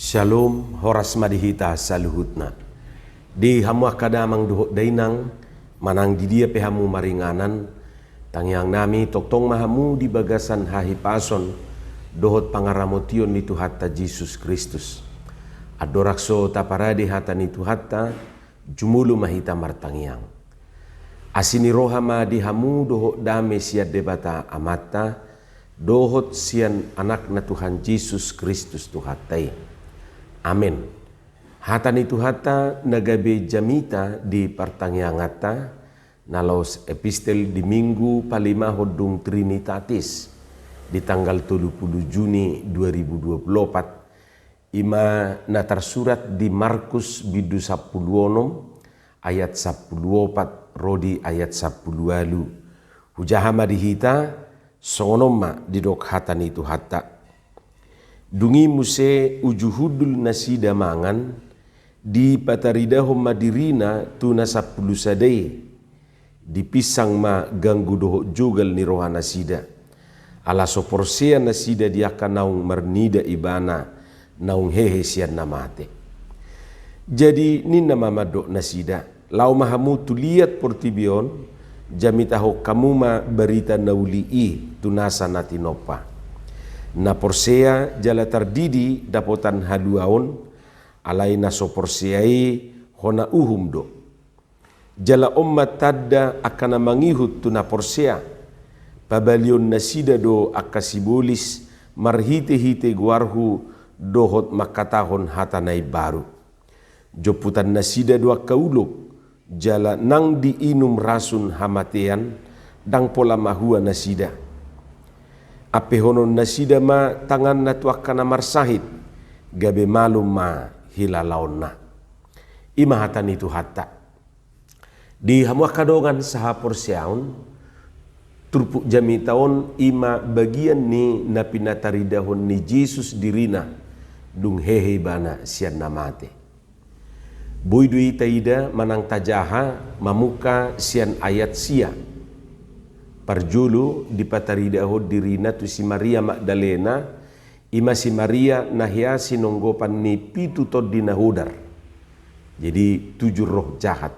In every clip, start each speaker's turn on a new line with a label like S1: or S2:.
S1: Shalom, horas madihita saluhutna. Di hamu akadamang duhok dainang, manang di dia pehamu maringanan, tangyang nami toktong mahamu di bagasan hahipason, dohot pangaramotion ni Tuhatta Jesus Kristus. Adorakso taparade hata ni Tuhatta, jumulu mahita martangyang. Asini rohama di hamu dohot dame siat debata amata, dohot sian anak na Tuhan Jesus Kristus Tuhatai. Amin. Hata ni Tuhata nagabe jamita di pertangyangata nalos epistel di minggu palima hodung Trinitatis di tanggal 30 Juni 2024 ima natar surat di Markus bidu 10 ayat 14 rodi ayat 10 hujahama dihita sonoma didok hata ni Tuhata. Dungi muse ujuhudul nasida mangan di pataridahom madirina tuna 10 sadai di pisang ma ganggu doho jugal ni roha nasida ala soporsia nasida dia naung mernida ibana naung hehe sian namate. Jadi ni nama madok nasida lau mahamu tuliat portibion jamitaho kamuma berita naulii tunasa natinopa. Na porsea jala tardidi dapotan haluaon alai na so porseai hona uhum do. Jala omma tadda akana mangihut tu na porsea pabalion nasida do akasibolis marhite-hite guarhu dohot makatahon hatanai baru. Joputan nasida do akauluk jala nang diinum rasun hamatean dang pola mahua nasida. Ape honon nasida ma tangan na tuakana marsahid gabe malum ma hilalaon na. Ima hatan itu hatta. Di hamua kadongan saha porsiaun turpuk jami taon ima bagian ni napinataridahon ni Jesus dirina dung hehe bana sian namate. Boydui taida manang tajaha mamuka sian ayat sia. Parjulu di pataridaho dirina tu si Maria Magdalena ima si Maria nahya sinonggopan ni pitu tod dinahudar. Jadi 7 roh jahat.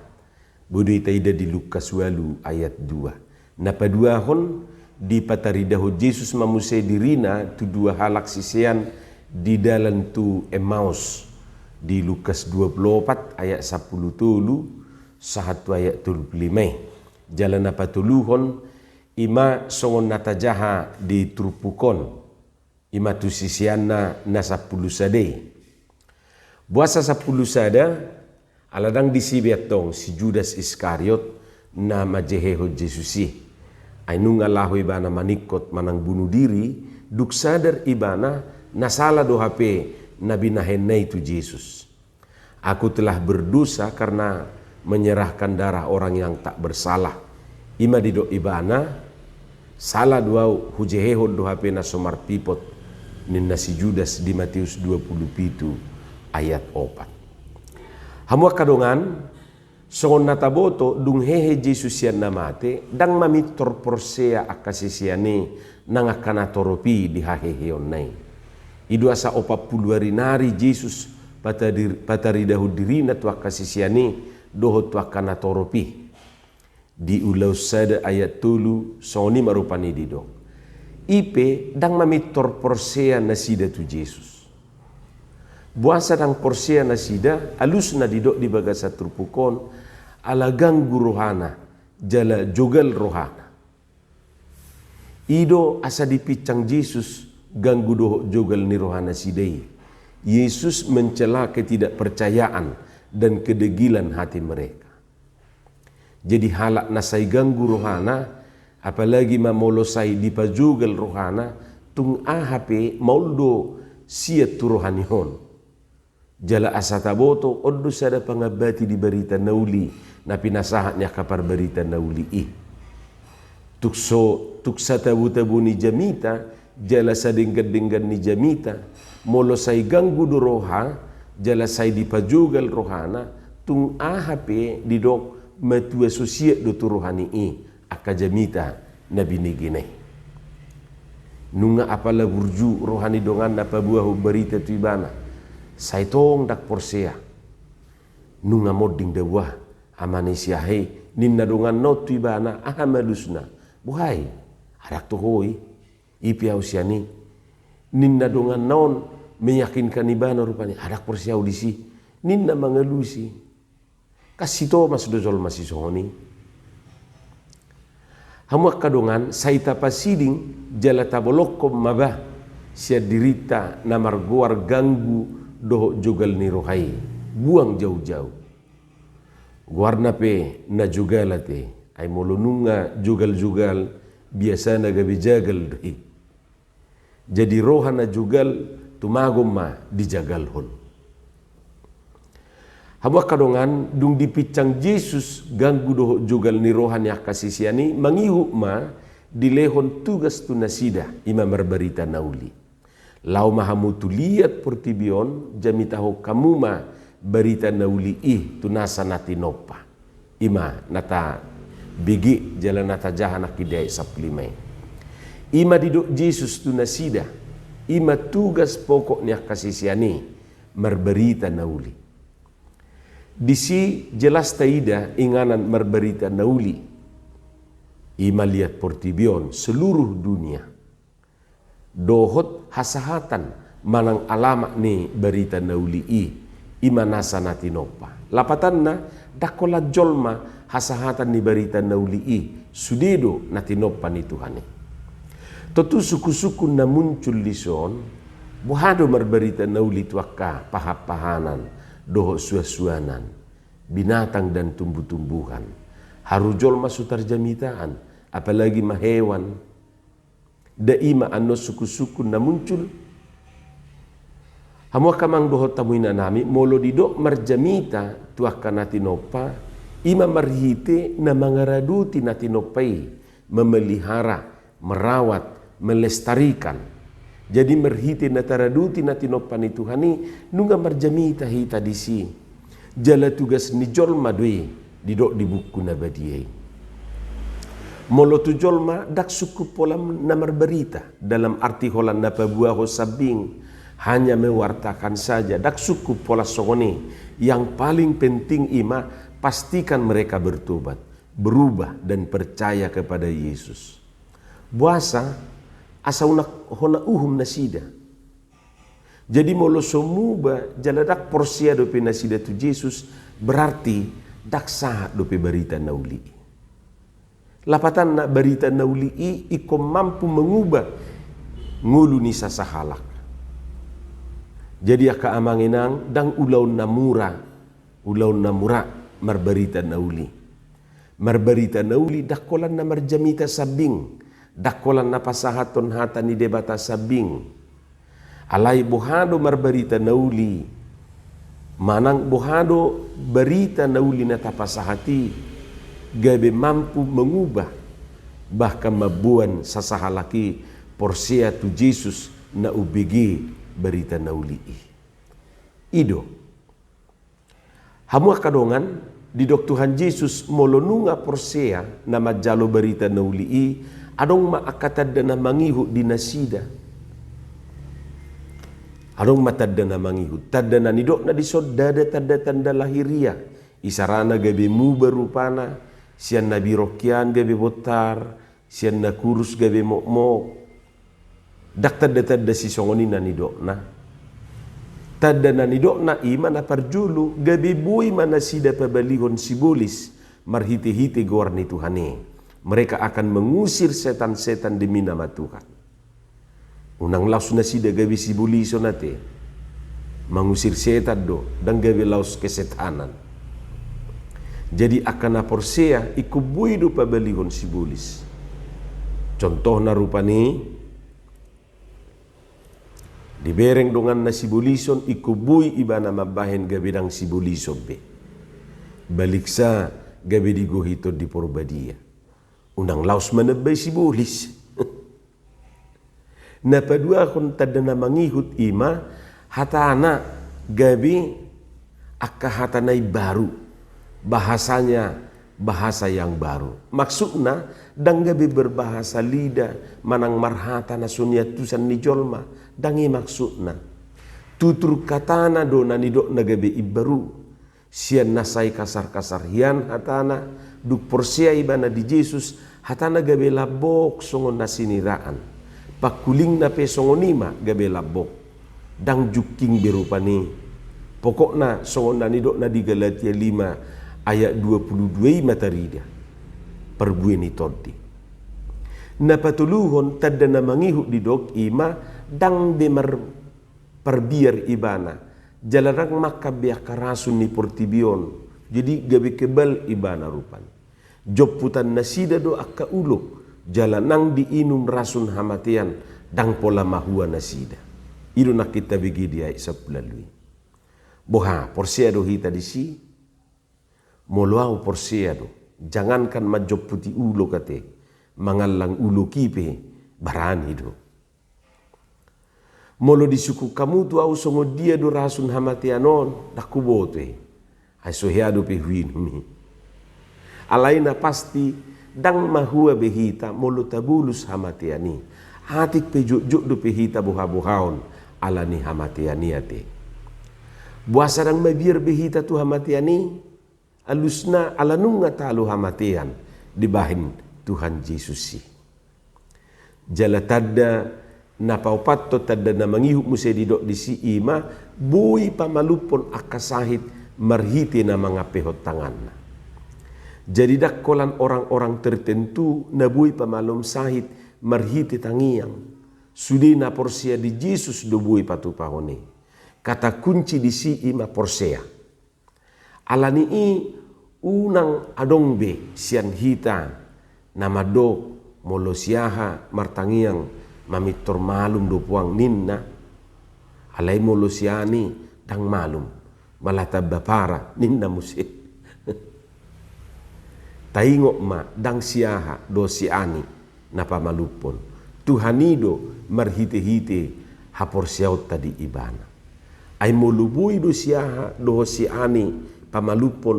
S1: Bodoh taida di Lukas 8 ayat 2. Napaduahon di pataridaho Jesus mamuse dirina tu 2 halak sisian di dalam tu Emmaus di Lukas 24 ayat 10 tulu sahatu ayat 35. Jalan napatuluhon ima songon natajaha di trupukon ima tu sisiana na 10 sadai buasa 10 sada aladang disibiatong si Judas Iskariot na majeheho Jesusi ainu ngalahu ibana manikot manang bunuh diri duk sadar ibana nasala do hape nabi nahenai tu Yesus. Aku telah berdosa karena menyerahkan darah orang yang tak bersalah. Ima didok ibana salah dua hujeheho do hape na somar pipot ninna si Judas di Matius 27 ayat 4. Hamua kadongan songon nataboto dung hehe Jesus sian namate dang mamitor porsea akasisiane nang akana toropi di haheheon nai. Idu asa 40 nari Jesus pataridahu dirina tu akasisiane doho tu akana toropi. Di ulau sada ayat tulu soni marupani didok. Ipe dang mamitor porsea nasida tu Jesus. Buasa dang porsea nasida alus na didok di bagasa turpukon ala ganggu rohana jala jogal rohana. Ido asa dipicang Jesus ganggu doh jogal ni rohana sidai. Yesus mencela ketidakpercayaan dan kedegilan hati mereka. Jadi halak nasai ganggu rohana apalagi mamolosai dipajugal rohana tung ahape mauldo siat tu rohanihon. Jala asataboto oddo sada pangabati di berita nauli na pinasahatnya kapar berita nauli tuksa tabu-tabu ni jamita jala sadenggan-denggan ni jamita molosai ganggu do roha jala sai dipajugal rohana tung ahape didok matua sosiat do tu rohani akajamita nabi negine nunga apala burju rohani dongan apa buah berita tu ibana Saitong dak porsea. Nunga modding dewah amanisia hei ninna dongan notu ibana ahamalusna. Buhai adak tu hoi ipi ausiani ninna dongan naon meyakinkan ibana rupanya adak porsea audisi ninna mangelusi kasito mas dozol masih sohoni. Hamuak kadongan saita pasiding jala tabolokom mabah sia dirita namar goar ganggu doho jugal ni rohai buang jauh-jauh guarna pe na jugalate ay molonunga jugal-jugal biasa na gabi jagal doi jadi roha na jugal tumagom ma dijagal hon. Hamuak kadongan dung dipicang Yesus ganggu doho jugal ni rohan yak kasisiani mangihu ma dilehon tugas tu nasida ima marbarita nauli. Lau mahamu tu liat portibion jami tahu kamu ma barita nauli tu nasa nati nopa. Ima nata bigi jalan nata jahan akidai saplimai. Ima didok Yesus tu nasida ima tugas pokok ni yak kasisiani marbarita nauli. Disi jelas taida inganan marbarita nauli. Ima lihat portibion seluruh dunia. Dohot hasahatan manang alamak ni barita nauli ima nasa nati nopa. Lapatanna dakola jolma hasahatan ni barita nauli sudedo nati nopa ni Tuhani. Totu suku-suku na muncul lison buhado marbarita nauli tuaka pahap-pahanan doho suasuanan, binatang dan tumbuh-tumbuhan. Harujol masutar jamitaan, apalagi mahewan. Daima ano suku-suku na muncul. Hamuak kamang doho tamuina nami, molo didok marjamita tuaka natinopa, ima marhite na mangaraduti natinopai, memelihara, merawat, melestarikan. Jadi merhiti nataraduti natinopan itu hani nunga marjamita hita disi jala tugas ni jolma doi didok di buku nabadiai molo tu jolma dak suku polam namar berita dalam arti holan napabuah ho sabing hanya mewartakan saja dak suku pola songoni yang paling penting ima pastikan mereka bertobat berubah dan percaya kepada Yesus. Puasa asa unak hona nasida. Jadi molo somuba jaladak porsia dope nasida tu Yesus berarti dak sah dope berita nauli. Lapatan nak berita nauli iko mampu mengubah ngulu ni sasahalak. Jadi aka amanginang dang ulaun namura marberita nauli. Marberita nauli dakolan na marjamita sabing. Dakolan na pasahaton hata ni debata sabing. Alai bohado marbarita nauli. Manang bohado berita nauli na tapasahati. Gabe mampu mengubah. Bahkan mabuan sasahalaki porsia tu Yesus na ubigi berita nauli. Ido. Hamuak kadongan didok Tuhan Yesus molonunga porsia na majalo berita nauli adong maakatad na mangihu di nasida. Adong matad na mangihu. Tadda na nidok na disod dada tanda tanda lahiria. Isarana gabi mu berupana. Sian na birokyan gabi botar. Sian na kurus gabi mokmok. Dak tadda si songoni na nidok na. Tadda na nidok na ima na parjulu. Gabi buhay manasida pabalihon sibulis. Marhiti-hiti gawar ni Tuhane. Mereka akan mengusir setan-setan demi nama Tuhan. Unang laus nasida gabi sibuliso nate. Mengusir setan do. Dan gabi laus kesetanan. Jadi akan aporsea ikubui do pabalihon sibulis. Contoh na rupa ni. Dibereng dongan na sibulison ikubui iba na mabahen gabi dang sibuliso be. Balik sa gabi digohito di porbadia. Unang laus manabay sibulis. Napadua kung tada na mangihut ima, hatana gabi akahatanay baru. Bahasanya bahasa yang baru. Maksudna dang gabi berbahasa lidah manang marhata na sunyatusan ni jolma. Dangi maksudna. tutur katana do nanidok nagabe ibaru sian nasai kasar-kasar hian hatana duk porsia ibana di Jesus hatana gabe labok songon nasiniraan pakuling na pe songonima gabe labok dang juking berupani pokokna songon nanidok na di Galatia 5 ayat 22 matarida perbueni todi na patuluhon tadda na mangihuk di dok ima dang demar perbiar ibana jalarang makabiak karasun ni portibion jadi gabe kebal ibana rupan joputan nasida do akka uluk jalanang diinum rasun hamatian dang pola mahua nasida itu nak kita begi dia isaplalui boha porsia do hita disi moluau porsia do jangankan majoputi ulo kate mangalang ulo kipe barani do molo disuku kamu tu au songo dia do rasun hamatianon dakubote ai sohiado pe huinumi alaina pasti dang mahua behita molo tabulus hamatiani hatik pejuk-juk do pehita buha-buhaon alani hamatianiate buasa dang mabir behita tu hamatiani alusna alanunga talu hamatian dibahin Tuhan Yesus si jala tadda napaupato tadda na mangihuk mo siya didok di si ima buhay pamalupon akasahit marhiti na mga pehot tangan na. Jadi dakkolan orang-orang tertentu na buhay pamalum sahit marhiti tangiyang sudi na porsia di Jesus do buhay patupahoni kata kunci di si ima porsia alani i unang adongbe sian hita nama do molosiaha martangiang mamitor malum do puang ninna alai molosiani dang malum malata bapara ninna musi taingok ma dang siaha do siani napa malupon tuhanido marhite-hite hapor siaut tadi ibana ai molubui do siaha do siani pamalupon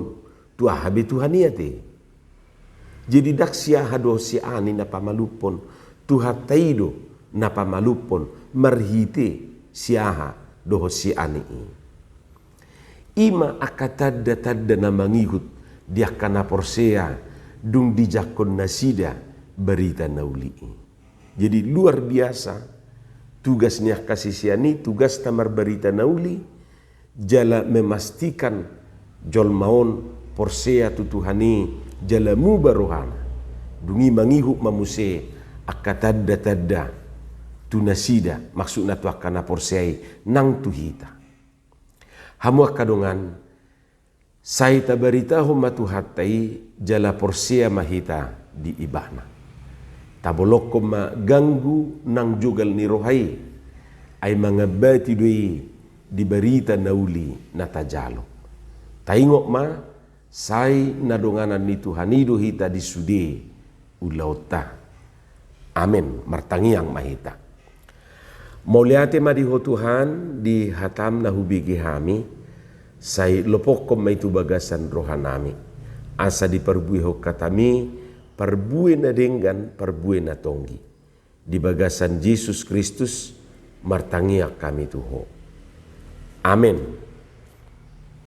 S1: tuah habi tuhaniate jadi daksia hado si ani na pamalupon tuhataido na pamalupon marhite siaha doho si ani ima akatadda na mangihut dia kana porsea dung dijakon nasida berita nauli jadi luar biasa tugasnya kasih siani tugas tamar berita nauli jala memastikan jolmaon porsea tutuhani jalamu barohana dungi mangihuk mamuse akatadda tunasida maksudna tu akana porsiai nang tuhita hamu akadongan sai tabarita hum matuhatai jala porsia mahita di ibana tabolokom ma ganggu nang jugal ni rohai ay mga bati dui di berita nauli natajalo taingok ma sai nadonganan ni Tuhanido hita di sude ulauta amin martangiang mahita mauliate madiho Tuhan di hatam na hubigi hami sai lopokom maitu bagasan rohanami asa di perbuiho katami perbue na denggan perbue na tonggi di bagasan Yesus Kristus martangiak kami tuho amin.